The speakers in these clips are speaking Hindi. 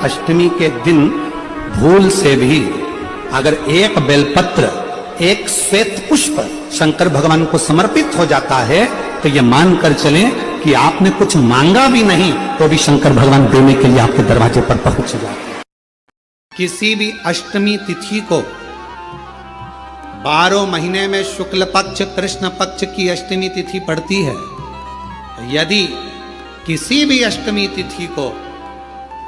अष्टमी के दिन भूल से भी अगर एक बेलपत्र, एक श्वेत पुष्प शंकर भगवान को समर्पित हो जाता है तो ये मानकर चलें कि आपने कुछ मांगा भी नहीं तो भी शंकर भगवान देने के लिए आपके दरवाजे पर पहुंच जाते हैं। किसी भी अष्टमी तिथि को 12 महीने में शुक्ल पक्ष कृष्ण पक्ष की अष्टमी तिथि पड़ती है। यदि किसी भी अष्टमी तिथि को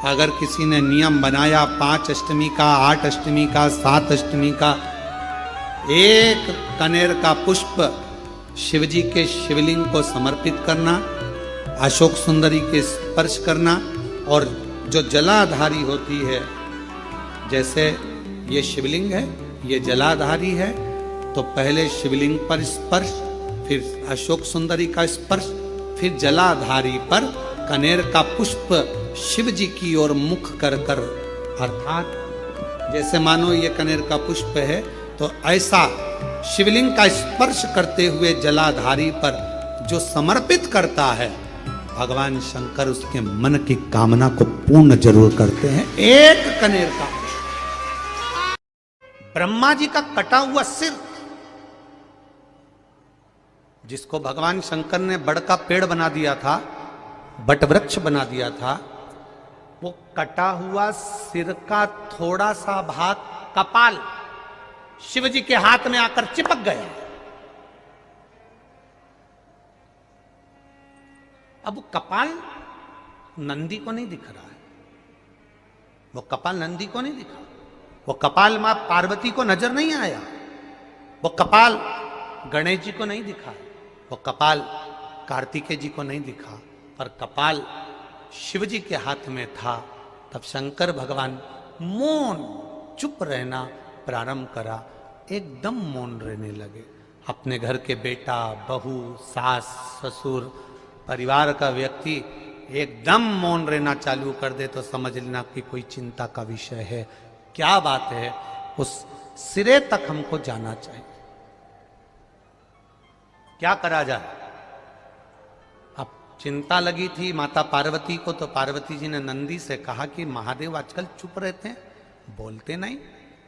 अगर किसी ने नियम बनाया 5 अष्टमी का, 8 अष्टमी का, 7 अष्टमी का, एक कनेर का पुष्प शिवजी के शिवलिंग को समर्पित करना, अशोक सुंदरी के स्पर्श करना, और जो जलाधारी होती है, जैसे ये शिवलिंग है, ये जलाधारी है, तो पहले शिवलिंग पर स्पर्श, फिर अशोक सुंदरी का स्पर्श, फिर जलाधारी पर कनेर का पुष्प शिव जी की ओर मुख कर कर, अर्थात जैसे मानो ये कनेर का पुष्प है तो ऐसा शिवलिंग का स्पर्श करते हुए जलाधारी पर जो समर्पित करता है, भगवान शंकर उसके मन की कामना को पूर्ण जरूर करते हैं। एक कनेर का पुष्प, ब्रह्मा जी का कटा हुआ सिर, जिसको भगवान शंकर ने बड़ का पेड़ बना दिया था, बट वृक्ष बना दिया था, वो कटा हुआ सिर का थोड़ा सा भाग कपाल शिवजी के हाथ में आकर चिपक गया। अब वो कपाल नंदी को नहीं दिख रहा है, वो कपाल नंदी को नहीं दिखा, वो कपाल मां पार्वती को नजर नहीं आया, वो कपाल गणेश जी को नहीं दिखा, वो कपाल कार्तिकेय जी को नहीं दिखा, पर कपाल शिव जी के हाथ में था। तब शंकर भगवान मौन चुप रहना प्रारंभ करा, एकदम मौन रहने लगे। अपने घर के बेटा, बहू, सास, ससुर, परिवार का व्यक्ति एकदम मौन रहना चालू कर दे तो समझ लेना कि कोई चिंता का विषय है। क्या बात है, उस सिरे तक हमको जाना चाहिए। क्या करा जाए? चिंता लगी थी माता पार्वती को, तो पार्वती जी ने नंदी से कहा कि महादेव आजकल चुप रहते हैं, बोलते नहीं,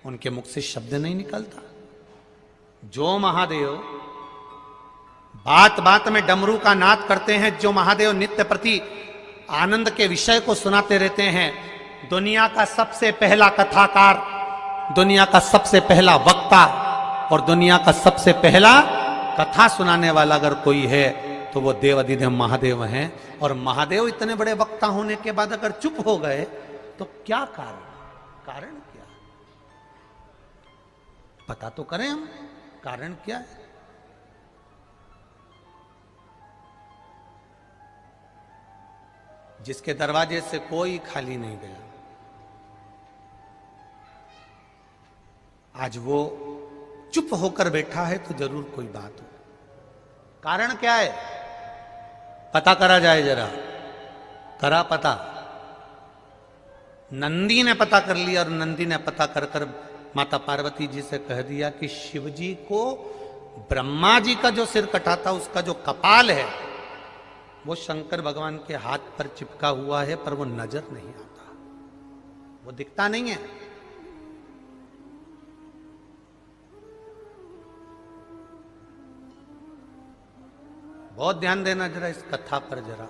उनके मुख से शब्द नहीं निकलता। जो महादेव बात बात में डमरू का नाद करते हैं, जो महादेव नित्य प्रति आनंद के विषय को सुनाते रहते हैं, दुनिया का सबसे पहला कथाकार, दुनिया का सबसे पहला वक्ता और दुनिया का सबसे पहला कथा सुनाने वाला अगर कोई है तो वो देव अधिदेव महादेव हैं। और महादेव इतने बड़े वक्ता होने के बाद अगर चुप हो गए तो क्या कारण? कारण क्या? पता तो करें हम, कारण क्या है? जिसके दरवाजे से कोई खाली नहीं गया, आज वो चुप होकर बैठा है तो जरूर कोई बात हो। कारण क्या है? पता करा जाए जरा। करा पता? नंदी ने पता कर लिया, और नंदी ने पता कर कर माता पार्वती जी से कह दिया कि शिव जी को ब्रह्मा जी का जो सिर कटा था, उसका जो कपाल है वो शंकर भगवान के हाथ पर चिपका हुआ है, पर वो नजर नहीं आता, वो दिखता नहीं है। बहुत ध्यान देना जरा इस कथा पर जरा।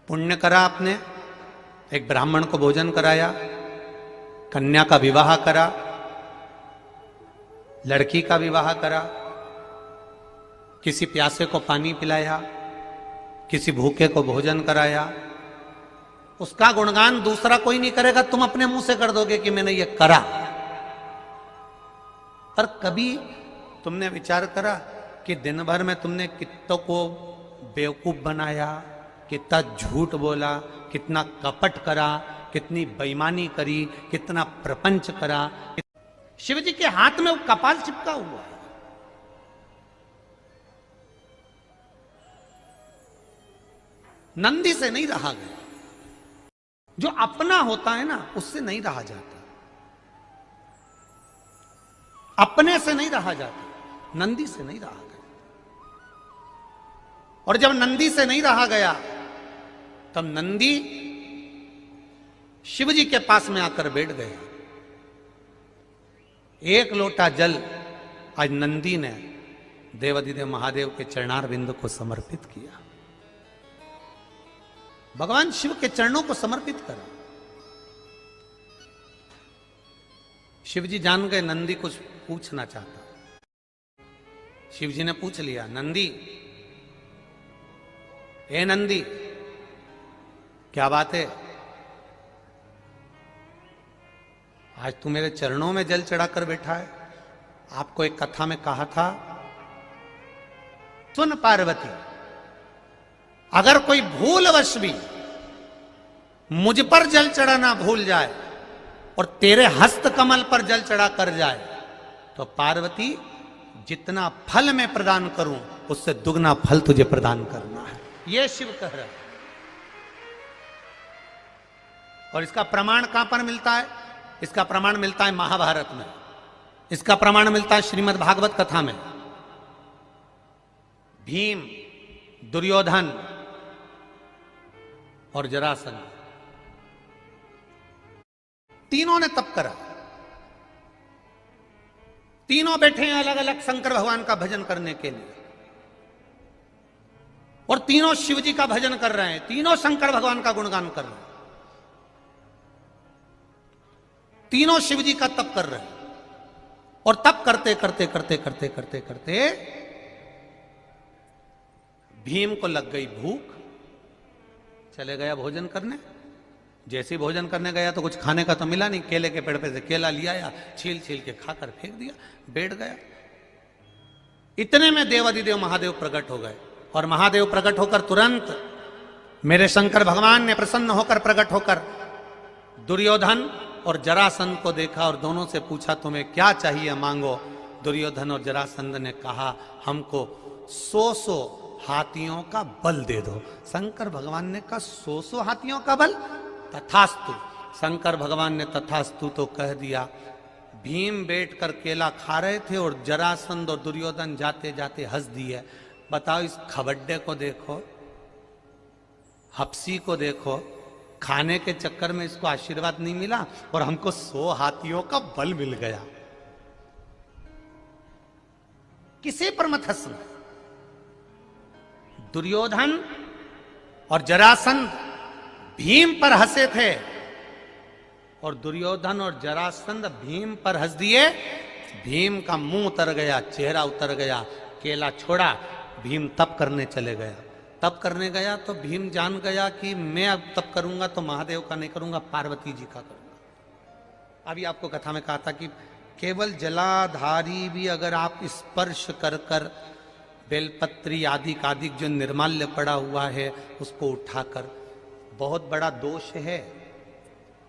पुण्य करा आपने, एक ब्राह्मण को भोजन कराया, कन्या का विवाह करा, लड़की का विवाह करा, किसी प्यासे को पानी पिलाया, किसी भूखे को भोजन कराया, उसका गुणगान दूसरा कोई नहीं करेगा, तुम अपने मुंह से कर दोगे कि मैंने ये करा। पर कभी तुमने विचार करा कि दिन भर में तुमने कितनों को बेवकूफ बनाया, कितना झूठ बोला, कितना कपट करा, कितनी बेईमानी करी, कितना प्रपंच करा। शिव जी के हाथ में वो कपाल चिपका हुआ है। नंदी से नहीं रहा गया। जो अपना होता है ना, उससे नहीं रहा जाता, अपने से नहीं रहा जाता, नंदी से नहीं रहा गया। और जब नंदी से नहीं रहा गया तब नंदी शिव जी के पास में आकर बैठ गया। एक लोटा जल आज नंदी ने देवाधिदेव महादेव के चरणार बिंद को समर्पित किया, भगवान शिव के चरणों को समर्पित करा। शिव जी जान गए नंदी कुछ पूछना चाहता। शिव जी ने पूछ लिया, नंदी, ए नंदी, क्या बात है? आज तू मेरे चरणों में जल चढ़ाकर बैठा है। आपको एक कथा में कहा था, सुन पार्वती, अगर कोई भूलवश भी मुझ पर जल चढ़ाना भूल जाए और तेरे हस्त कमल पर जल चढ़ा कर जाए तो पार्वती जितना फल मैं प्रदान करूं उससे दुगना फल तुझे प्रदान करना है। यह शिव कह रहा है। और इसका प्रमाण कहां पर मिलता है? इसका प्रमाण मिलता है महाभारत में, इसका प्रमाण मिलता है श्रीमद् भागवत कथा में। भीम, दुर्योधन और जरासंध तीनों ने तप करा। तीनों बैठे हैं अलग अलग शंकर भगवान का भजन करने के लिए, और तीनों शिव जी का भजन कर रहे हैं, तीनों शंकर भगवान का गुणगान कर रहे हैं, तीनों शिव जी का तप कर रहे हैं। और तप करते करते करते करते करते करते भीम को लग गई भूख, चले गया भोजन करने। जैसे भोजन करने गया तो कुछ खाने का तो मिला नहीं, केले के पेड़ पे से केला लिया या छील छील के खाकर फेंक दिया, बैठ गया। इतने में देवाधिदेव महादेव प्रकट हो गए, और महादेव प्रकट होकर तुरंत मेरे शंकर भगवान ने प्रसन्न होकर प्रकट होकर दुर्योधन और जरासंध को देखा और दोनों से पूछा, तुम्हें क्या चाहिए मांगो। दुर्योधन और जरासंध ने कहा, हमको 100 हाथियों का बल दे दो। शंकर भगवान ने कहा, 100 हाथियों का बल? तथास्तु। शंकर भगवान ने तथास्तु तो कह दिया। भीम बैठकर केला खा रहे थे और जरासंध और दुर्योधन जाते जाते हंस दिए। बताओ, इस खबड्डे को देखो, हप्सी को देखो, खाने के चक्कर में इसको आशीर्वाद नहीं मिला और हमको 100 हाथियों का बल मिल गया। किसी पर मत हंसना। दुर्योधन और जरासंध भीम पर हंसे थे, और दुर्योधन और जरासंध भीम पर हंस दिए। भीम का मुंह उतर गया, चेहरा उतर गया, केला छोड़ा, भीम तप करने चले गया। तप करने गया तो भीम जान गया कि मैं अब तप करूंगा तो महादेव का नहीं करूंगा, पार्वती जी का करूंगा। अभी आपको कथा में कहा था कि केवल जलाधारी भी अगर आप स्पर्श कर कर बेलपत्री आदि कादिक जो निर्माल्य पड़ा हुआ है उसको उठाकर, बहुत बड़ा दोष है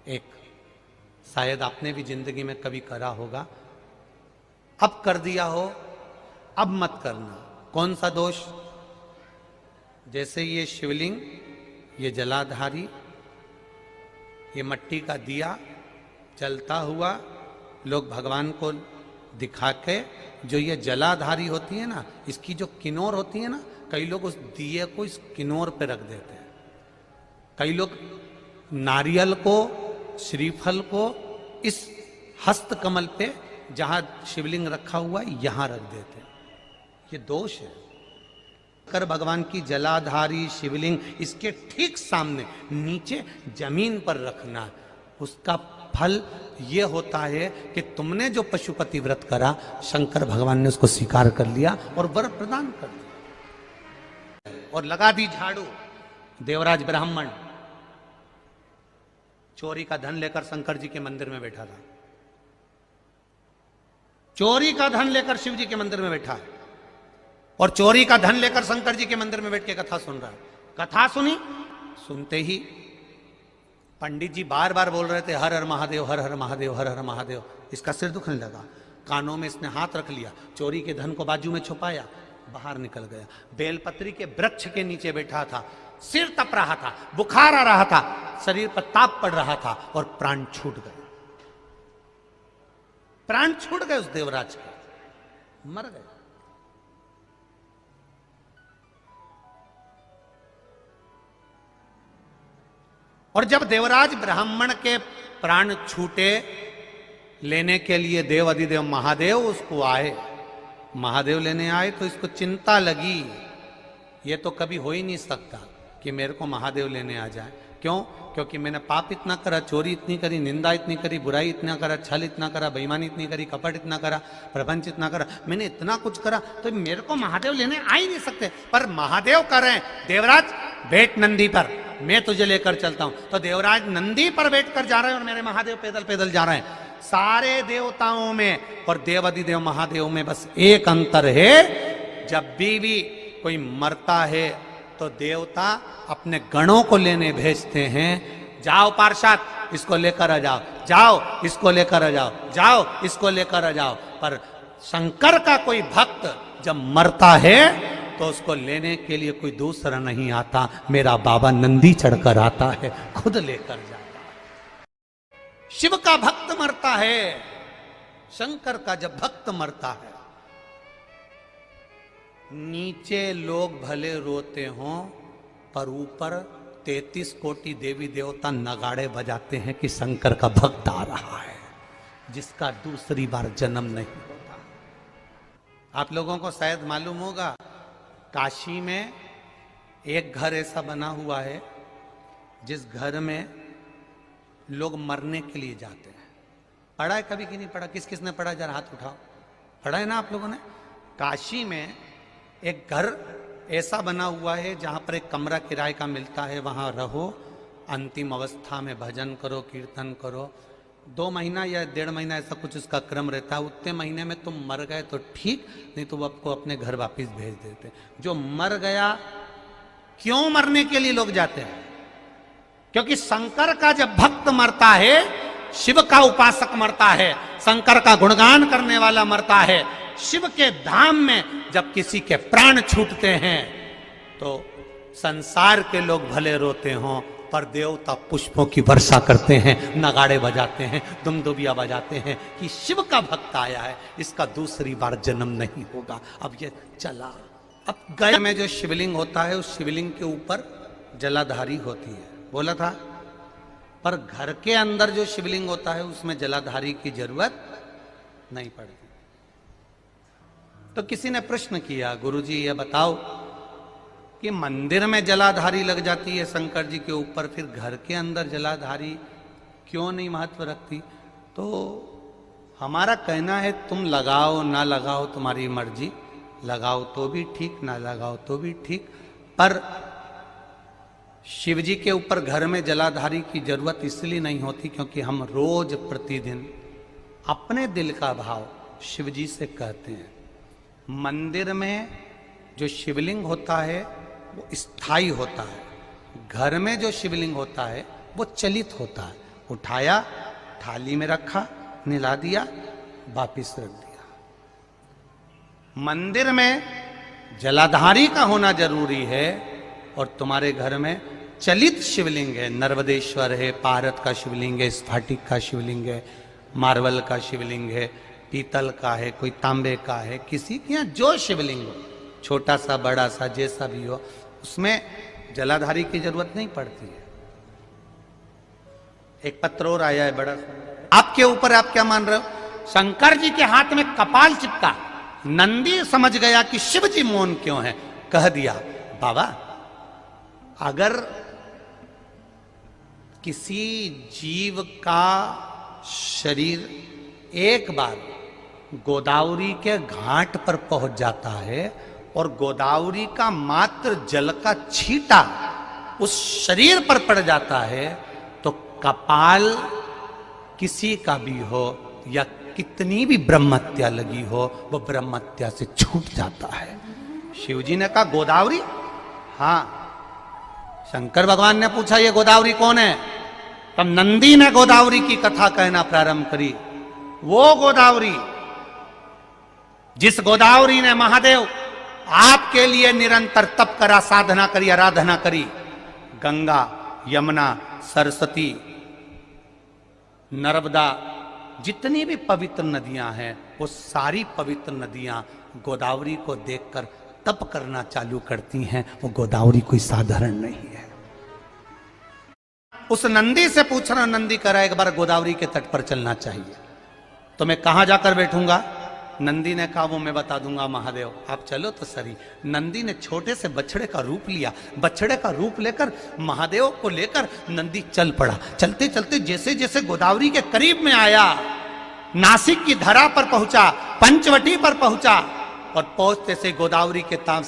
एक, शायद आपने भी जिंदगी में कभी करा होगा, अब कर दिया हो, अब मत करना। कौन सा दोष? जैसे ये शिवलिंग, ये जलाधारी, ये मट्टी का दिया जलता हुआ, लोग भगवान को दिखा के, जो ये जलाधारी होती है ना, इसकी जो किनोर होती है ना, कई लोग उस दिए को इस किनोर पे रख देते हैं। कई लोग नारियल को, श्रीफल को इस हस्त कमल पे जहां शिवलिंग रखा हुआ है यहां रख देते हैं। ये दोष है। कर भगवान की जलाधारी शिवलिंग इसके ठीक सामने नीचे जमीन पर रखना, उसका फल ये होता है कि तुमने जो पशुपति व्रत करा, शंकर भगवान ने उसको स्वीकार कर लिया और वर प्रदान कर दिया। और लगा दी झाड़ू। देवराज ब्राह्मण चोरी का धन लेकर शंकर जी के मंदिर में बैठा था। चोरी का धन लेकर शिव जी के मंदिर में बैठा है, और चोरी का धन लेकर शंकर जी के मंदिर में बैठ के कथा सुन रहा है। कथा सुनी, सुनते ही पंडित जी बार बार बोल रहे थे, हर हर महादेव, हर हर महादेव, हर हर महादेव। इसका सिर दुखने लगा, कानों में इसने हाथ रख लिया, चोरी के धन को बाजू में छुपाया, बाहर निकल गया। बेलपत्री के वृक्ष के नीचे बैठा था, सिर तप रहा था, बुखार आ रहा था, शरीर पर ताप पड़ रहा था, और प्राण छूट गए। प्राण छूट गए उस देवराज के, मर गए। और जब देवराज ब्राह्मण के प्राण छूटे, लेने के लिए देव अधिदेव महादेव उसको आए, महादेव लेने आए तो इसको चिंता लगी, ये तो कभी हो ही नहीं सकता कि मेरे को महादेव लेने आ जाए। क्यों? क्योंकि मैंने पाप इतना करा, चोरी इतनी करी, निंदा इतनी करी, बुराई इतना करा, छल इतना करा, बेईमानी इतनी करी, कपट इतना करा, प्रपंच इतना करा, मैंने इतना कुछ करा, तो मेरे को महादेव लेने आ ही नहीं सकते। पर महादेव कर रहे हैं, देवराज बैठ नंदी पर, मैं तुझे लेकर चलता हूं। तो देवराज नंदी पर बैठ कर जा रहे हैं और मेरे महादेव पैदल पैदल जा रहे हैं। सारे देवताओं में और देवाधिदेव महादेव में बस एक अंतर है, जब भी कोई मरता है तो देवता अपने गणों को लेने भेजते हैं, जाओ पार्षद इसको लेकर आ जाओ, जाओ इसको लेकर आ जाओ, जाओ इसको लेकर आ जाओ। पर शंकर का कोई भक्त जब मरता है तो उसको लेने के लिए कोई दूसरा नहीं आता, मेरा बाबा नंदी चढ़कर आता है, खुद लेकर जाता है। शिव का भक्त मरता है, शंकर का जब भक्त मरता है, नीचे लोग भले रोते हों पर ऊपर 33 कोटि देवी देवता नगाड़े बजाते हैं कि शंकर का भक्त आ रहा है, जिसका दूसरी बार जन्म नहीं होता। आप लोगों को शायद मालूम होगा, काशी में एक घर ऐसा बना हुआ है जिस घर में लोग मरने के लिए जाते हैं। पढ़ा है कभी कि नहीं पढ़ा? किस किस ने पढ़ा? जरा हाथ उठाओ। पढ़ा है ना आप लोगों ने? काशी में एक घर ऐसा बना हुआ है जहां पर एक कमरा किराए का मिलता है, वहां रहो, अंतिम अवस्था में भजन करो, कीर्तन करो। 2 महीना या 1.5 महीना ऐसा कुछ उसका क्रम रहता है। उतने महीने में तुम मर गए तो ठीक, नहीं तो वो आपको अपने घर वापस भेज देते। जो मर गया, क्यों मरने के लिए लोग जाते हैं? क्योंकि शंकर का जब भक्त मरता है, शिव का उपासक मरता है, शंकर का गुणगान करने वाला मरता है, शिव के धाम में जब किसी के प्राण छूटते हैं तो संसार के लोग भले रोते हों पर देवता पुष्पों की वर्षा करते हैं, नगाड़े बजाते हैं, दुमदुबिया बजाते हैं कि शिव का भक्त आया है, इसका दूसरी बार जन्म नहीं होगा। अब ये चला। अब गया में जो शिवलिंग होता है, उस शिवलिंग के ऊपर जलाधारी होती है, बोला था। पर घर के अंदर जो शिवलिंग होता है उसमें जलाधारी की जरूरत नहीं पड़ती। तो किसी ने प्रश्न किया, गुरुजी ये बताओ कि मंदिर में जलाधारी लग जाती है शंकर जी के ऊपर, फिर घर के अंदर जलाधारी क्यों नहीं महत्व रखती? तो हमारा कहना है तुम लगाओ ना लगाओ तुम्हारी मर्जी, लगाओ तो भी ठीक, ना लगाओ तो भी ठीक। पर शिव जी के ऊपर घर में जलाधारी की जरूरत इसलिए नहीं होती क्योंकि हम रोज प्रतिदिन अपने दिल का भाव शिव जी से कहते हैं। मंदिर में जो शिवलिंग होता है वो स्थायी होता है, घर में जो शिवलिंग होता है वो चलित होता है। उठाया, थाली में रखा, निला दिया, वापिस रख दिया। मंदिर में जलाधारी का होना जरूरी है और तुम्हारे घर में चलित शिवलिंग है, नर्मदेश्वर है, पारत का शिवलिंग है, स्फटिक का शिवलिंग है, मार्बल का शिवलिंग है, पीतल का है, कोई तांबे का है, किसी के यहाँ जो शिवलिंग हो, छोटा सा बड़ा सा जैसा भी हो, उसमें जलाधारी की जरूरत नहीं पड़ती है। एक पत्र और आया है बड़ा, आपके ऊपर आप क्या मान रहे हो? शंकर जी के हाथ में कपाल चिपका, नंदी समझ गया कि शिव जी मौन क्यों है, कह दिया बाबा अगर किसी जीव का शरीर एक बार गोदावरी के घाट पर पहुंच जाता है और गोदावरी का मात्र जल का छींटा उस शरीर पर पड़ जाता है तो कपाल किसी का भी हो या कितनी भी ब्रह्महत्या लगी हो वो ब्रह्महत्या से छूट जाता है। शिव जी ने कहा गोदावरी? हाँ। शंकर भगवान ने पूछा ये गोदावरी कौन है? तब नंदी ने गोदावरी की कथा कहना प्रारंभ करी। वो गोदावरी जिस गोदावरी ने महादेव आपके लिए निरंतर तप करा, साधना करी, आराधना करी, गंगा, यमुना, सरस्वती, नर्मदा, जितनी भी पवित्र नदियां हैं वो सारी पवित्र नदियां गोदावरी को देखकर तप करना चालू करती हैं। वो गोदावरी कोई साधारण नहीं है। उस नंदी से पूछ रहा, नंदी कह रहा है एक बार गोदावरी के तट पर चलना चाहिए। तो मैं कहां जाकर बैठूंगा? नंदी ने कहा वो मैं बता दूंगा महादेव, आप चलो तो सही। नंदी ने छोटे से बछड़े का रूप लिया, बछड़े का रूप लेकर महादेव को लेकर नंदी चल पड़ा। चलते चलते जैसे जैसे गोदावरी के करीब में आया, नासिक की धरा पर पहुंचा, पंचवटी पर पहुंचा, और पहुंचते से गोदावरी के तांस